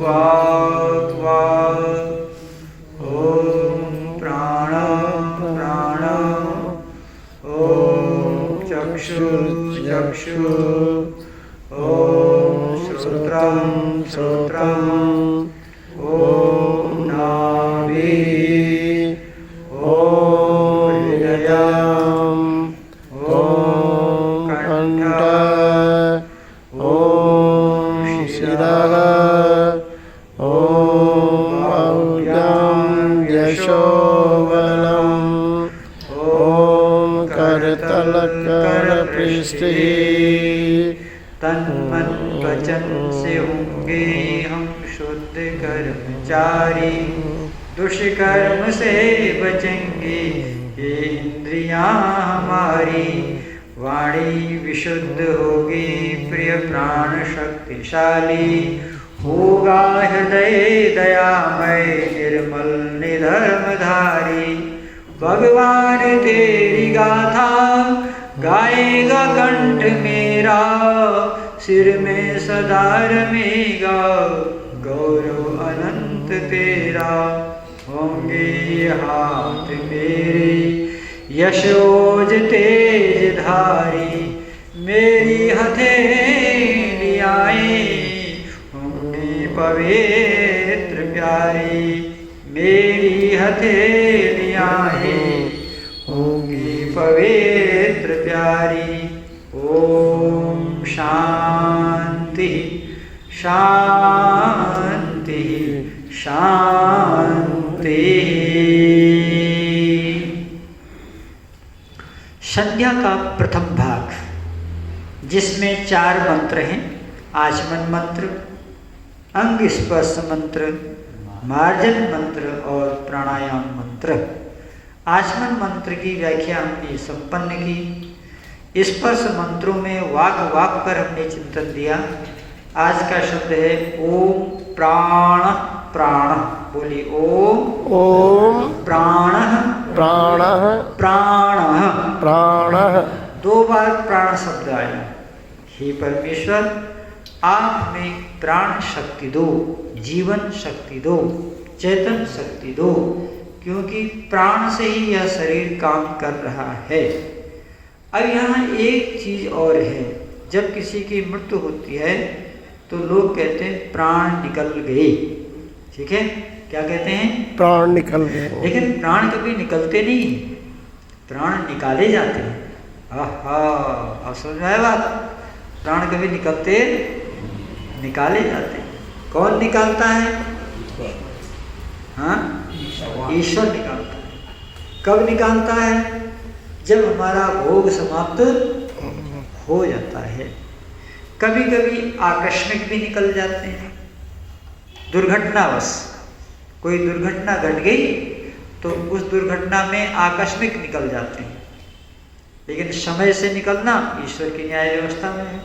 वाक् वाक्, ॐ प्राण प्राण, ॐ चक्षुः चक्षुः, ॐ श्रोत्रं श्रोत्रं, ॐ नाभिः, ॐ हृदयं, ॐ कण्ठः, ॐ शिरः, ॐ और्गं यशोबलम्, ॐ करतलकरपृष्ठे, तन्मन् वचन से होंगे हम शुद्ध कर्मचारी, दुष्कर्म से बचेंगे ये इंद्रियां हमारी, वाणी विशुद्ध होगी प्रिय प्राण शक्तिशाली, होगा हृदय दयामय निर्मल निधर्मधारी, भगवान तेरी गाथा गाएगा कंठ मेरा, सिर में सदा रमेगा गौरव अनंत तेरा, होंगे ये हाथ मेरे यशोज तेज धारी, मेरी हथेलियाँ होंगी पवित्र प्यारी, मेरी हथेलियाँ होंगी पवित्र प्यारी। ओम शांति शांति शांति। संध्या का प्रथम भाग, जिसमें 4 मंत्र हैं, आचमन मंत्र, अंग स्पर्श मंत्र, मार्जन मंत्र और प्राणायाम मंत्र। आचमन मंत्र की व्याख्या हमने संपन्न की। स्पर्श मंत्रों में वाक वाक पर हमने चिंतन दिया। आज का शब्द है ओम प्राण प्राण। बोलिए ओम ओम प्राण प्राण प्राण प्राण। 2 बार प्राण शब्द आया। हे परमेश्वर, आप हमें प्राण शक्ति दो, जीवन शक्ति दो, चेतन शक्ति दो, क्योंकि प्राण से ही यह शरीर काम कर रहा है। अब यहाँ एक चीज और है, जब किसी की मृत्यु होती है तो लोग कहते हैं प्राण निकल गए। ठीक है, क्या कहते हैं? प्राण निकल गए। लेकिन प्राण कभी निकलते नहीं, प्राण निकाले जाते हैं। आहा, अब समझ में आया बात? प्राण कभी निकलते, निकाले जाते हैं। कौन निकालता है? हाँ, ईश्वर निकालता है। कब निकालता है? जब हमारा भोग समाप्त हो जाता है। कभी कभी आकस्मिक भी निकल जाते हैं, दुर्घटनावश। कोई दुर्घटना घट गई तो उस दुर्घटना में आकस्मिक निकल जाते हैं, लेकिन समय से निकलना ईश्वर की न्याय व्यवस्था में है।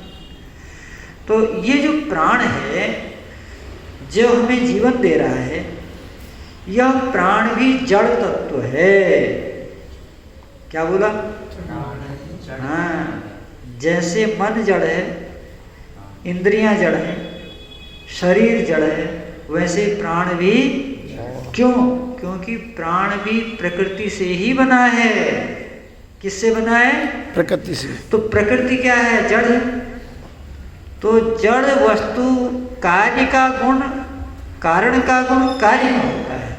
तो ये जो प्राण है, जो हमें जीवन दे रहा है, यह प्राण भी जड़ तत्व है। क्या बोला? हाँ, जैसे मन जड़ है, इंद्रियां जड़ है, शरीर जड़ है, वैसे प्राण भी। क्यों? क्योंकि प्राण भी प्रकृति से ही बना है। किससे बना है? प्रकृति से। तो प्रकृति क्या है? जड़ है। तो जड़ वस्तु कार्य का गुण, कारण का गुण कार्य में होता है।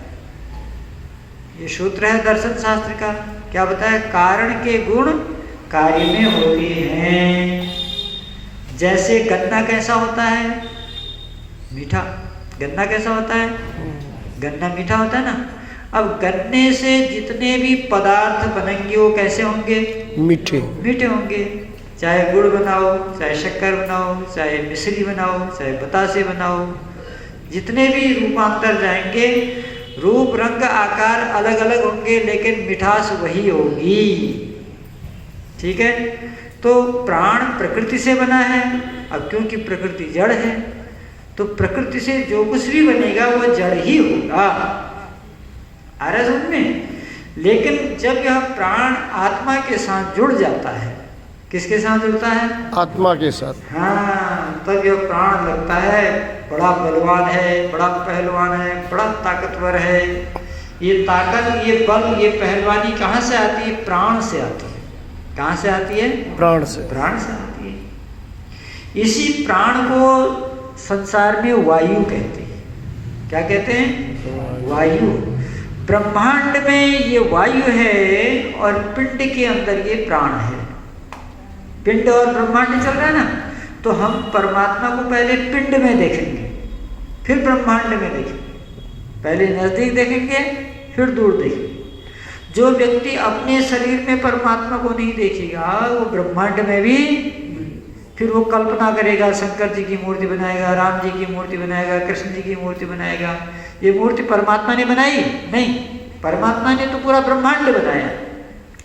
ये सूत्र है दर्शन शास्त्र का। क्या बताया? कारण के गुण कार्य में होते हैं। जैसे गन्ना कैसा होता है? मीठा। गन्ना कैसा होता है? गन्ना मीठा होता है ना। अब गन्ने से जितने भी पदार्थ बनेंगे वो कैसे होंगे? मीठे। मीठे होंगे। चाहे गुड़ बनाओ, चाहे शक्कर बनाओ, चाहे मिश्री बनाओ, चाहे बतासे बनाओ, जितने भी रूपांतर जाएंगे, रूप रंग आकार अलग अलग होंगे, लेकिन मिठास वही होगी। ठीक है। तो प्राण प्रकृति से बना है। अब क्योंकि प्रकृति जड़ है, तो प्रकृति से जो कुछ भी बनेगा वो जड़ ही होगा। आ रहा समझ में? लेकिन जब यह प्राण आत्मा के साथ जुड़ जाता है किसके साथ जुड़ता है? आत्मा के साथ। हाँ, तब यह प्राण लगता है बड़ा बलवान है, बड़ा पहलवान है, बड़ा ताकतवर है। ये ताकत, ये बल, ये पहलवानी कहाँ से आती है? प्राण से आती है। कहाँ से आती है? प्राण से। प्राण से आती है। इसी प्राण को संसार में वायु कहते हैं। क्या कहते हैं? वायु। ब्रह्मांड में ये वायु है और पिंड के अंदर ये प्राण है। पिंड और ब्रह्मांड चल रहा है ना, तो हम परमात्मा को पहले पिंड में देखेंगे, फिर ब्रह्मांड में देखेंगे। पहले नजदीक देखेंगे, फिर दूर देखेंगे। जो व्यक्ति अपने शरीर में परमात्मा को नहीं देखेगा, वो ब्रह्मांड में भी फिर वो कल्पना करेगा, शंकर जी की मूर्ति बनाएगा, राम जी की मूर्ति बनाएगा, कृष्ण जी की मूर्ति बनाएगा। ये मूर्ति परमात्मा ने बनाई? नहीं, परमात्मा ने तो पूरा ब्रह्मांड बनाया।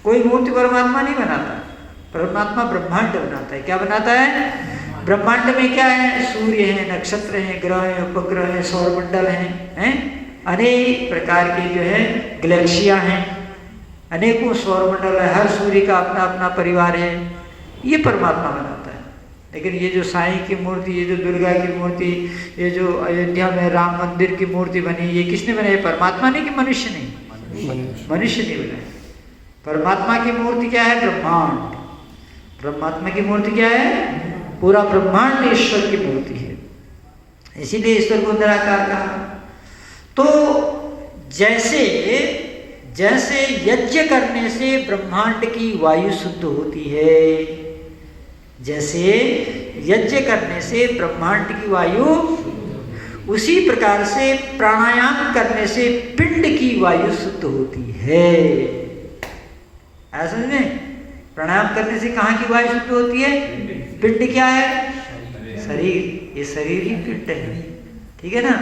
कोई मूर्ति परमात्मा नहीं बनाता, परमात्मा ब्रह्मांड बनाता है। क्या बनाता है? ब्रह्मांड में क्या है? सूर्य है, नक्षत्र हैं, ग्रह हैं, उपग्रह हैं, सौरमंडल हैं, अनेक प्रकार के जो है गैलेक्सियां हैं, अनेकों सौरमंडल है, हर सूर्य का अपना अपना परिवार है। ये परमात्मा बनाता है। लेकिन ये जो साईं की मूर्ति, ये जो दुर्गा की मूर्ति, ये जो अयोध्या में राम मंदिर की मूर्ति बनी, ये किसने बनाई? परमात्मा ने कि मनुष्य ने? मनुष्य ने बनाई। परमात्मा की मूर्ति क्या है? ब्रह्मांड। परमात्मा की मूर्ति क्या है? पूरा ब्रह्मांड ईश्वर की मूर्ति है। इसीलिए ईश्वर को निराकार कहा। तो जैसे जैसे यज्ञ करने से ब्रह्मांड की वायु शुद्ध होती है, जैसे यज्ञ करने से ब्रह्मांड की वायु, उसी प्रकार से प्राणायाम करने से पिंड की वायु शुद्ध होती है। ऐसा समझे? प्राणायाम करने से कहाँ की वायु शुद्ध होती है? पिंड क्या है? शरीर। ये शरीर ही पिंड है, ठीक है ना।